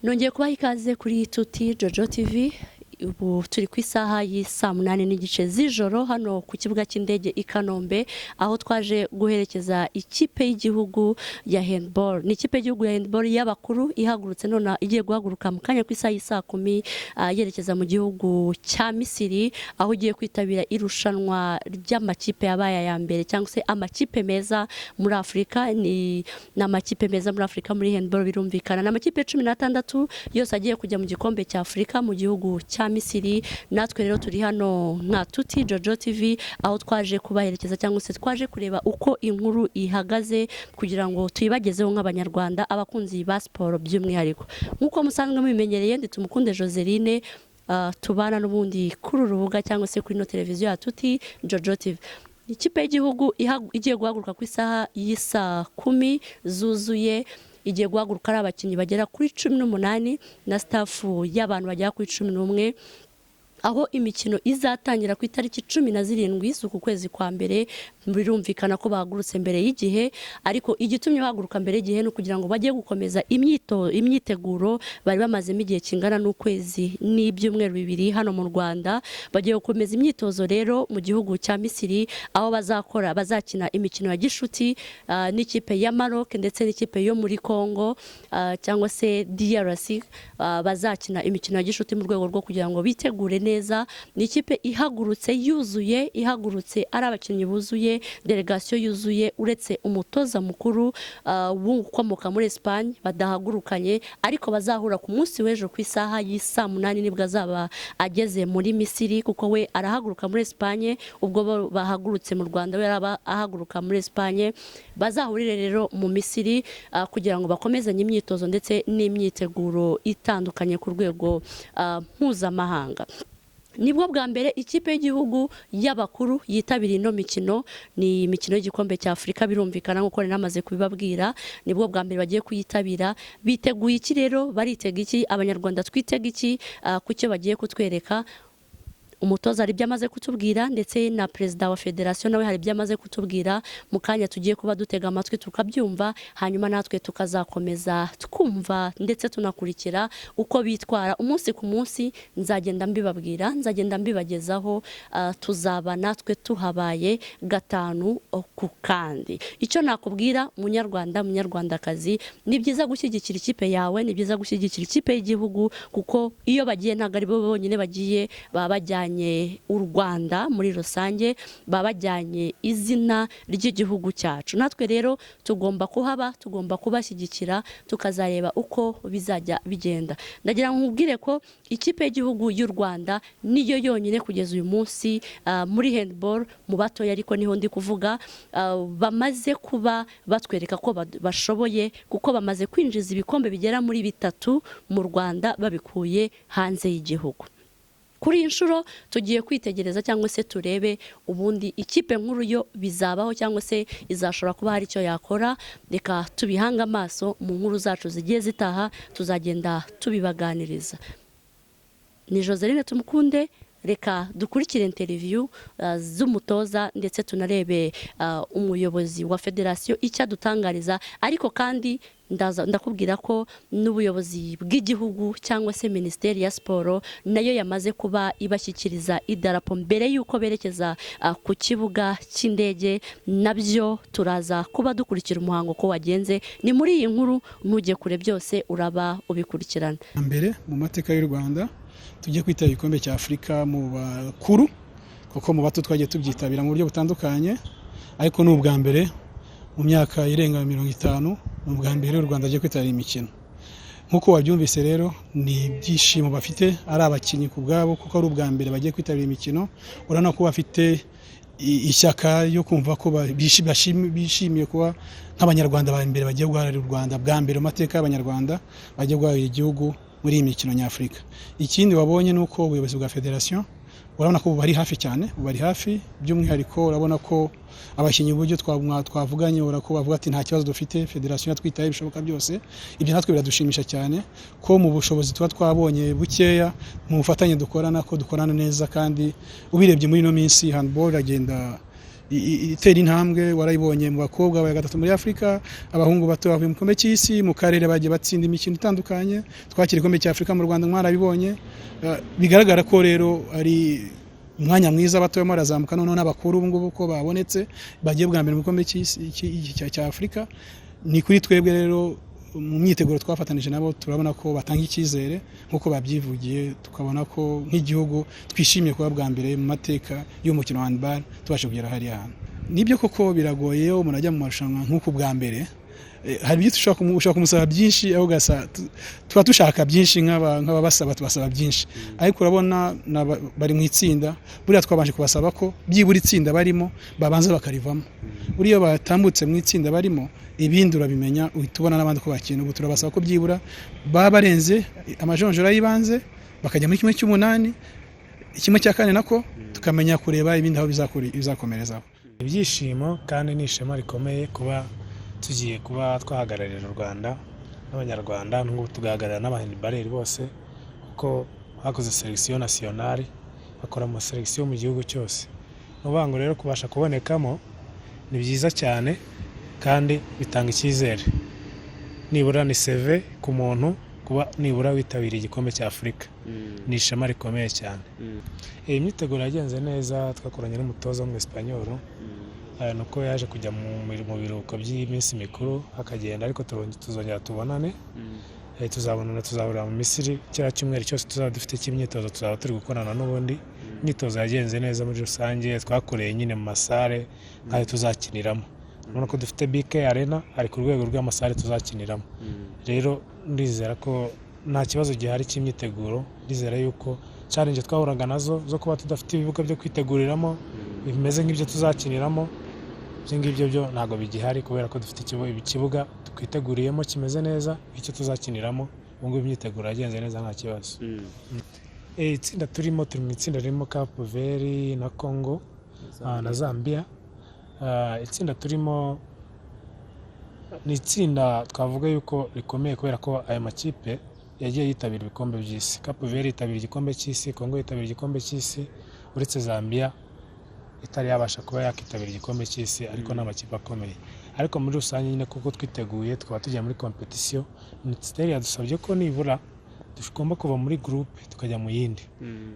nongeye kubaha ikaze kuri Tuti Jojo TV. Ubu turi ku isaha y'isa 8:30 z'ijoro hano ku kibuga cy'indege i Kanombe, aho twaje guherekeza ikipe y'igihugu ya handball. Ni ikipe y'igihugu ya handball y'abakuru ihagurutse none igiye guhaguruka mu kanya ku isaha y'isa 10 yerekeza mu gihugu cya Misiri, aho igiye kwitabira irushanwa ry'amakipe yabaye ya mbere cyangwa se amakipe meza muri Afrika. Ni amakipe meza muri Afrika muri handball, birumvikana n'amakipe 16 yose agiye kujya mu gikombe cya Afrika mu gihugu cya Misiri. Natwe rero turi hano nka Tuti Jojo TV, aho twaje kubaherekeza cyangwa se twaje kureba uko inkuru ihagaze kugira ngo tuyibagezeho nk'abanyarwanda abakunzi ba siporo by'umwihariko. Nk'uko musanzwe mubimenyereye, ndi Tumukunde Joseline, tubana n'ubundi kuri urubuga cyangwa se kuri no televiziyo ya Tuti Jojo TV. Ikipe y'igihugu igiye guhaguruka ku isaha y'isa 10 zuzuye, igiye guhaguruka ari abakinnyi bagera kuri 18 na staff y'abantu bagera kuri 11, aho imikino izatangira ku itariki 17 z'uku kwezi kwa mbere. Birumvikana ko bahagurutse mbere y'igihe, ariko igitumye bahaguruka mbere y'igihe no kugira ngo bajye gukomeza imyiteguro bari bamazemo igihe kingana n'ukwezi n'ibyumweru 2 hano mu Rwanda. Bagiye gukomeza imyitozo rero mu gihugu cya Misiri, aho bazakina imikino ya gishuti n'ikipe ya Maroc ndetse n'ikipe yo muri Congo cyangwa se DRC. Bazakina imikino ya gishuti mu rwego rwo kugira ngo bitegure neza. Ni ikipe ihagurutse yuzuye, ihagurutse ari abakinnyi buzuye, delegation yuzuye, uretse umutoza mukuru ukomoka muri Espagne badahagurukanye, ariko bazahura ku munsi w'ejo ku isaha y'isa 8 nibwo azaba ageze muri Misiri, kuko we arahaguruka muri Espagne. Ubwo bahagurutse mu Rwanda we araba ahaguruka muri Espagne. Bazahurire rero mu Misiri kugira ngo bakomezanye imyitozo ndetse n'imyiteguro itandukanye ku rwego mpuzamahanga. Nibwo bwa mbere ikipe y'igihugu y'abakuru yitabiriye ino mikino, ni imikino y'igikombe cya Afrika. Birumvikana nkuko namaze kubibabwira, nibwo bwa mbere bagiye kuyitabira. Biteguye iki rero? Baritega iki? Abanyarwanda twitega iki ku cyo bagiye kutwereka? Umutoza hari ibyo amaze kutubwira, ndetse na perezida wa federation nawe hari ibyo amaze kutubwira. Mu kanya tugiye kuba dutega amatwi tukabyumva, hanyuma natwe tukazakomeza twumva ndetse tunakurikira uko bitwara umunsi ku munsi. Nzagenda mbibabwira, nzagenda mbibagezaho, tuzaba natwe tuhabaye gatanu ku kandi. Icyo nakubwira munyarwanda, munyarwandakazi, ni byiza gushyigikira ikipe yawe, ni byiza gushyigikira ikipe y'igihugu, kuko iyo bagiye ntago ari bo bonyine bagiye, baba bajyanye u Rwanda muri rusange, baba bajyanye izina ry'igihugu cyacu. Natwe rero tugomba kuhaba, tugomba kubashyigikira, tukazareba uko bizajya bigenda. Ndagira ngo nkubwire ko ikipe y'igihugu y'u Rwanda niyo yonyine kugeza uyu munsi muri handball mu batoya, ariko niho ndi kuvuga, bamaze kuba batwereka ko bashoboye, kuko bamaze kwinjiza ibikombe bigera muri 3 mu Rwanda babikuye hanze y'igihugu. Kuri inshuro tugiye kwitegereza cyangwa se turebe ubundi ikipe nkuru yo bizabaho cyangwa se izashobora kuba hari icyo yakora. Reka tubihanga amaso mu nkuru zacu zigiye zitaha, tuzagenda tubibaganiriza. Ni Joseline Tumukunde, reka dukurikire interview z'umutoza ndetse tunarebe umuyobozi wa federation icyo adutangariza. Ariko kandi ndakubwira ko n'ubuyobozi bw'igihugu cyangwa se Ministeri ya Siporo nayo yamaze kuba ibashyikiriza idarapo mbere yuko berekeza ku kibuga cy'indege. Nabyo turaza kuba dukurikira umuhango ko wagenze. Ni muri iyi nkuru, ntujye kure, byose uraba ubikurikirana. Mbere mu mateka y'u Rwanda tugiye kwitaba igikombe cya Afrika mu bakuru, kuko mu bato twagiye tubyitabira mu buryo butandukanye, ariko ni ubwa mbere mu myaka irenga 50 mu bwa mbere u Rwanda agiye kwitabira imikino. Nkuko wabyumvise rero, ni ibyishimo bafite ari abakinnyi ku bwabo, kuko ari ubwa mbere bagiye kwitabira imikino. Urabona ko bafite ishyaka yo kumva ko bishimiye kuba nk'abanyarwanda ba mbere bagiye guhagararira u Rwanda bwa mbere mu mateka y'abanyarwanda bagiye guhagararira igihugu muri iyi mikino nyafurika. Ikindi wabonye nuko ubuyobozi bwa federation urabona ko bari hafi cyane, bari hafi by'umwihariko. Urabona ko abakinnyi uburyo twavuganye urako bavuga ati nta kibazo dufite, federation yatwitaye bishoboka byose. Ibyo natwe biradushimisha cyane ko mu bushobozi tuba twabonye bukeya, mu bufatanye dukorana ko dukorana neza. Kandi ubirebye muri no minsi handball agenda itera intambwe warayibonye mu bakobwa ba gatatu muri Afrika, abahungu bato bavuye mu gikombe cy'isi mu karere bagiye batsinda imikino itandukanye, twakira igikombe cya Afrika mu Rwanda mwarabibonye. Bigaragara ko rero ari umwanya mwiza batoye marazamuka none n'abakuru ubu ngubu ko babonetse bagiye bwa mbere mu gikombe cy'isi cya Afrika. Ni kuri twebwe rero mu myiteguro twafatanije nabo turabona ko batanga icyizere nkuko babyivugiye, tukabona ko nk'igihugu twishimiye kuba bwa mbere mu mateka y'umukino wa handball tubashe kugera hariya hantu. Nibyo koko biragoye umuntu ajya mu marushanwa nk'uko bwa mbere, hari ibyo ushaka kumusaba byinshi aho gasa tuba dushaka byinshi nk'ababasaba tubasaba byinshi, ariko urabona bari mu itsinda buriya twabanje kubasaba ko byibura itsinda barimo babanza bakarivamo, buriya batambutse mu itsinda barimo ibindi urabimenya uhita ubona n'abandi ko bakina. Ubu turabasaba ko byibura baba barenze amajonjora y'ibanze bakajya muri 1/8, 1/4 nako tukamenya kureba ibindi aho bizakomerezaho. Ibyishimo kandi n'ishema rikomeye kuba tugiye kuba twahagararira u Rwanda n'abanyarwanda, n'ubu tugahagarara n'abahandballeri bose kuko bakoze selection nationale, bakora mu selection mu gihugu cyose. N'ubango rero kubasha kubonekamo ni byiza cyane kandi bitanga icyizere. Nibura ni CV ku muntu kuba nibura witabiriye igikombe cya Afrika, ni ishema rikomeye cyane. Iyi myiteguro yagenze neza, twakoranye n'umutoza w'Umwespanyol, nuko yaje kujya mu biruhuko by'iminsi mikuru akagenda, ariko tuzongera tubonane, tuzahurira mu Misiri kira cyumweru cyose tuzaba dufite cy'imyitozo, tuzaba turi gukorana n'ubundi. Imyitozo yagenze neza muri rusange, twakoreye nyine mu masare kandi tuzakiniramo. None ko dufite BK Arena ari ku rwego rw'amasare tuzakiniramo. Rero ndizera ko nta kibazo gihari cy'imyiteguro, ndizera yuko challenge twahuraga nazo zo kuba tudafite ibibuga byo kwiteguriramo bimeze nk'ibyo tuzakiniramo, ngibyo byo ntago bigihari kubera ko dufite ikibuga twiteguriyemo kimeze neza, icyo tuzakiniramo. Ubwo imyiteguro yagenze neza nta kibazo. Itsinda turi mu itsinda ririmo Cape Verde na Congo na Zambia. Itsinda turimo ni itsinda twavuga yuko rikomeye kubera ko aya makipe yagiye yitabira ibikombe by'isi. Cape Verde yitabira igikombe cy'isi, Congo yitabira igikombe cy'isi, uretse Zambia itari yabasha kuba yakitabira igikombe cy'isi, ariko n'amakipe akomeye. Ariko muri rusange nyine kuko twiteguye twaba tugiye muri competition, Minisiteri yadusabye ko nibura tugomba kuva muri groupe tukajya mu yindi,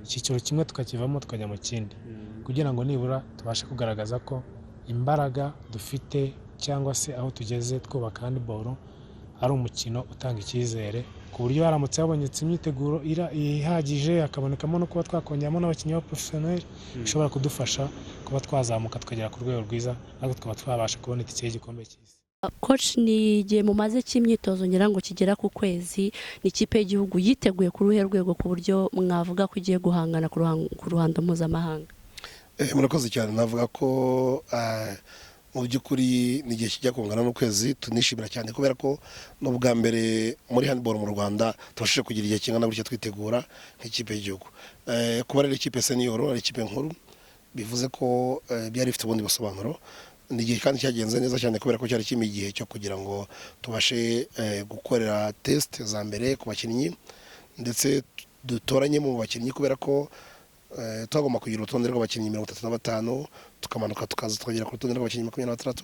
icyiciro kimwe tukakivamo tukajya mu kindi, kugira ngo nibura tubashe kugaragaza ko imbaraga dufite cyangwa se aho tugeze twubaka handball ari umukino utanga icyizere, ku buryo haramutse habonetse imyiteguro ihagije hakabonekamo no kuba twakongeramo n'abakinnyi ba professionnel bishobora kudufasha kuba twazamuka tukagera ku rwego rwiza, ariko tukaba twabasha kubona itike y'igikombe cy'isi. Coach, ni igihe mumaze cy'imyitozo ngira ngo kigera ku kwezi, ni ikipe y'igihugu yiteguye ku ruhe rwego ku buryo mwavuga ko ugiye guhangana ku ruhando mpuzamahanga? Murakoze cyane. Navuga ko mu by'ukuri ni igihe kijya kungana n'ukwezi, tunishimira cyane kubera ko n'ubwa mbere muri handball mu Rwanda tubashije kugira igihe kingana gutya twitegura nk'ikipe y'igihugu. Kuba rero ikipe senior ari ikipe nkuru bivuze ko byari bifite ubundi busobanuro. Ni igihe kandi cyagenze neza cyane kubera ko cyari kimwe igihe cyo kugira ngo tubashe gukorera test za mbere ku bakinnyi, ndetse dutoranye mu bakinnyi kubera ko twagomba kugira urutonde rw'abakinnyi 35, tukamanuka tukaza tukagera ku rutonde rw'abakinnyi 26,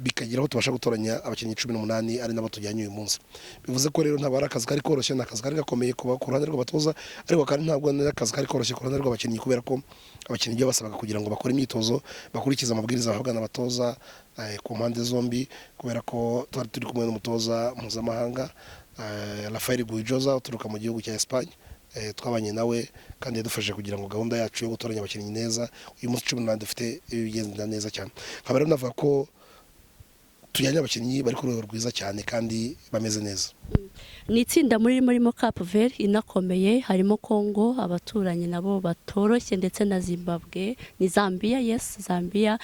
bikageraho tubasha gutoranya abakinnyi 18 ari nabo tujyanye uyu munsi. Bivuze ko rero ntabwo ari akazi kari koroshye, n'akazi kari gakomeye kuba ku ruhande rw'abatoza, ariko kandi ntabwo ari akazi kari koroshye ku ruhande rw'abakinnyi kubera ko abakinnyi byo basabaga kugira ngo bakore imyitozo bakurikiza amabwiriza bahabwa n'abatoza ku mpande zombi, kubera ko turi kumwe n'umutoza mpuzamahanga Rafael Guijosa uturuka mu gihugu cya Espagne. Twabanye nawe kandi yadufashije kugira ngo gahunda yacu yo gutoranya abakinnyi neza uyu munsi 18 dufite ibigenda neza cyane. Nkaba rero navuga ko tujyanye abakinnyi bari ku rwego rwiza cyane kandi bameze neza. Ni itsinda murimo Cape Verde inakomeye, harimo Congo, abaturanyi nabo batoroshye, ndetse na Zimbabwe, ni Zambia. Yes, Zambia.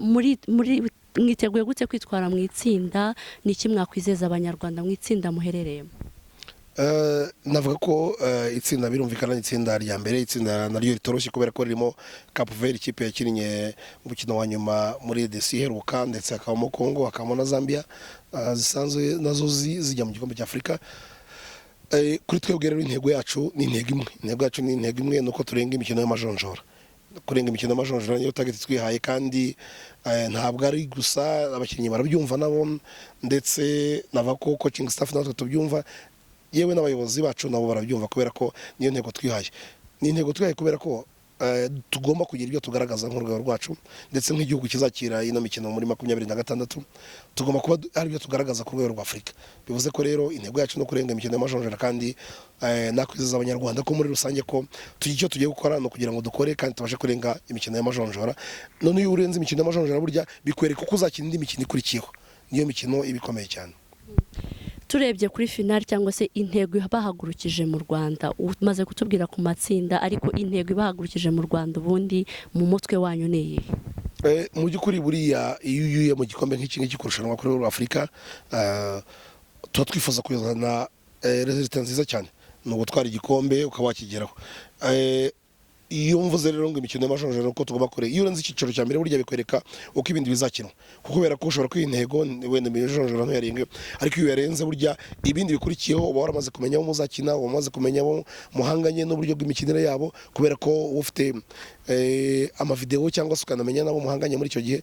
Muri mwiteguye gute kwitwara mu itsinda? Ni iki mwakwizeza abanyarwanda mu itsinda muherereyemo? Navuga ko itsinda birumvikana itsinda rya mbere, itsinda naryo ritoroshye kubera ko ririmo Cape Verde ikipe yakinnye umukino wa nyuma muri EDC heruka, ndetse hakabamo Congo, hakabamo na Zambia zisanzwe nazo zijya mu gikombe cya Afrika. Kuri twebwe rero intego yacu ni intego imwe nuko turenga imikino y'amajonjora. kurenga imikino y'amajonjora niyo target twihaye, kandi ntabwo ari gusa abakinnyi barabyumva nabo, ndetse nava ko coaching staff natwe tubyumva, yewe n'abayobozi bacu nabo barabyumva, kubera ko niyo ntego twihaye. Ni intego twihaye kubera ko tugomba kugira ibyo tugaragaza nk'urwego rwacu, ndetse nk'igihugu kizakira ino mikino muri 2026 tugomba kuba ari ibyo tugaragaza ku rwego rwa Afurika. Bivuze ko rero intego yacu no kurenga imikino y'amajonjora, kandi nakwizeza abanyarwanda ko muri rusange ko icyo tugiye gukora no kugira ngo dukore kandi tubashe kurenga imikino y'amajonjora. None iyo urenze imikino y'amajonjora burya bikwereka ko uzakina indi mikino ikurikiyeho, niyo mikino ibikomeye cyane. Turebye kuri finali cyangwa se intego bahagurukije mu Rwanda, umaze kutubwira ku matsinda, ariko intego ibahagurukije mu Rwanda ubundi mu mutwe wanyu ni iyihe? Mu by'ukuri buriya iyo uyuye mu gikombe nk'iki ngiki kurushanwa kuri Afurika, tuba twifuza kuzana resulta nziza cyane, ni ugutwara igikombe ukaba wakigeraho. Iyo mvuze rero ngo imikino y'amajonjora uko tugomba kure, iyo urenze icyiciro cya mbere burya bikwereka uko ibindi bizakinwa, kuko kubera ko ushobora kwiha intego wenda imijonjora ntuyarenga, ariko iyo yarenze burya ibindi bikurikiyeho uba waramaze kumenya abo muzakina, uba wamaze kumenya abo muhanganye n'uburyo bw'imikinire yabo, kubera ko ufite amavideo cyangwa se ukanamenya nabo muhanganye muri icyo gihe.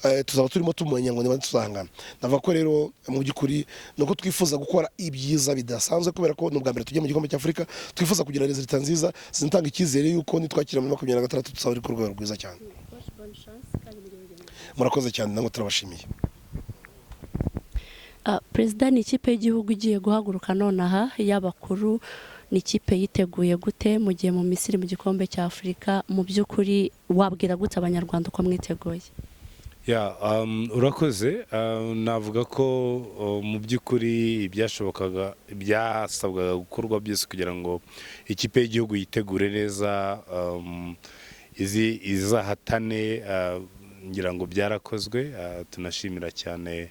Tuzaba turimo tumenya ngo niba tuzahangana. Navuga ko rero mu by'ukuri nuko twifuza gukora ibyiza bidasanzwe, kubera ko n'ubwa mbere tujye mu gikombe cy'Afurika, twifuza kugira resulta nziza zintanga icyizere yuko nitwakira muri 2026 tuzaba ku rwego rwiza cyane. Murakoze cyane, namwe turabashimiye. Perezida, ni ikipe y'igihugu igiye guhaguruka nonaha y'abakuru, ni ikipe yiteguye gute mu gihe mu Misiri mu gikombe cy'Afurika? Mu by'ukuri wabwira gute abanyarwanda uko mwiteguye? Urakoze. Navuga ko mu by'ukuri byasabwaga gukorwa byose kugira ngo ikipe y'igihugu yitegure neza, izahatane, ngira ngo byarakozwe. Tunashimira cyane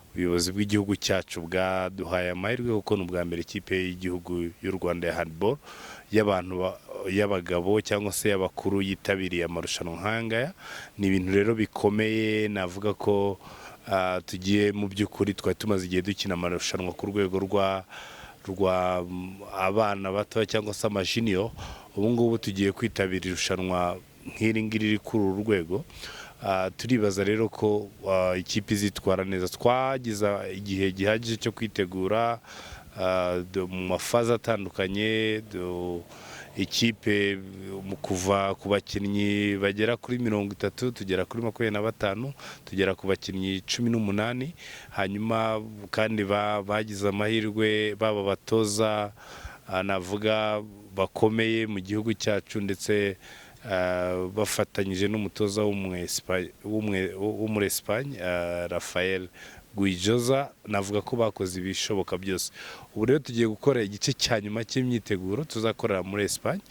ubuyobozi bw'igihugu cyacu bwaduhaye amahirwe, kuko ni ubwa mbere ikipe y'igihugu y'u Rwanda ya handball y'abagabo cyangwa se y'abakuru yitabiriye amarushanwa nk'aya. Ni ibintu rero bikomeye. Navuga ko tugiye mu by'ukuri twari tumaze igihe dukina amarushanwa ku rwego rwa abana bato cyangwa se amajiniyo. Ubu ngubu tugiye kwitabira irushanwa nk'iri ngiri riri kuri uru rwego. Turibaza rero ko ikipe izitwara neza. Twagize igihe gihagije cyo kwitegura mu mafaza atandukanye. Ikipe mu kuva ku bakinnyi bagera kuri 30 tugera kuri 25, tugera ku bakinnyi 18, hanyuma kandi bagize amahirwe, baba batoza navuga bakomeye mu gihugu cyacu, ndetse bafatanyije n'umutoza w'umure Espagne, Rafael Guijosa. Navuga ko bakoze ibishoboka byose. Ubu rero tugiye gukora igice cya nyuma cy'imyiteguro tuzakorera muri Espagne,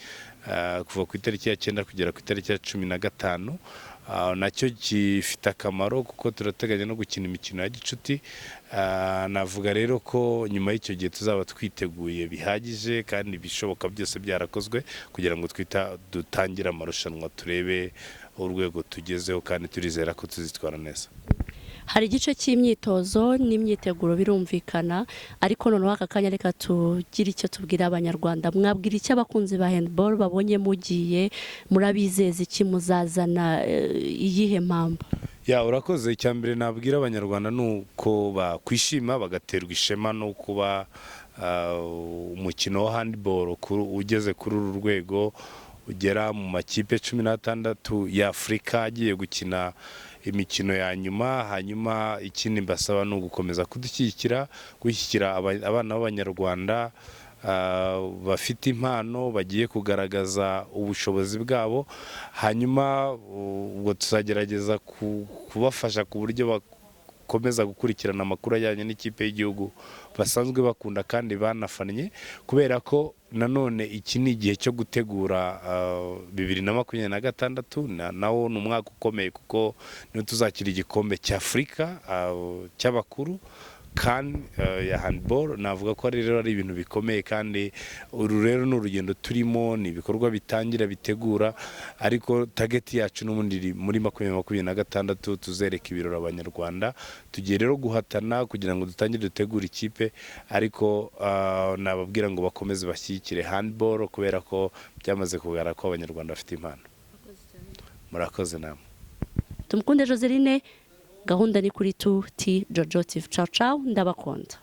kuva ku itariki ya 9 kugera ku itariki ya 15. Nacyo gifite akamaro kuko turateganya no gukina imikino ya gicuti. Navuga rero ko nyuma y'icyo gihe tuzaba twiteguye bihagije, kandi ibishoboka byose byarakozwe kugira ngo dutangire amarushanwa, turebe urwego tugezeho, kandi turizera ko tuzitwara neza. Hari igice cy'imyitozo n'imyiteguro birumvikana, ariko noneho aka kanya reka tugire icyo tubwira abanyarwanda. Mwabwira icyo abakunzi ba handball babonye mugiye, murabizeza iki, muzazana iyihe mpamvu? Urakoze. Icya mbere nabwira abanyarwanda ni uko bakwishima bagaterwa ishema no kuba umukino wa handball ugeze kuri uru rwego, ugera mu makipe 16 ya Afurika agiye gukina imikino ya nyuma. Hanyuma ikindi mbasaba ni ugukomeza gushyigikira abana b'abanyarwanda bafite impano, bagiye kugaragaza ubushobozi bwabo. Hanyuma ubwo tuzagerageza kubafasha ku buryo bakomeza gukurikirana amakuru ajyanye n'ikipe y'igihugu basanzwe bakunda kandi banafannye, kubera ko nanone iki ni igihe cyo gutegura 2026. Nawo ni umwaka ukomeye, kuko niyo tuzakira igikombe cy'Afurika cy'abakuru kandi ya handball. Navuga ko rero ari ibintu bikomeye, kandi uru rero ni urugendo turimo, ni ibikorwa bitangira bitegura, ariko target yacu n'ubundi muri 2026 tuzereka ibirori abanyarwanda. Tugiye rero guhatana kugira ngo dutangire dutegura ikipe, ariko nababwira ngo bakomeze bashyigikire handball, kubera ko byamaze kugaragara ko abanyarwanda bafite impano. murakoze namwe. Tumukunde Joseline, gahunda ni kuri 2T Jojo TV. Ciao ciao, ndabakunda.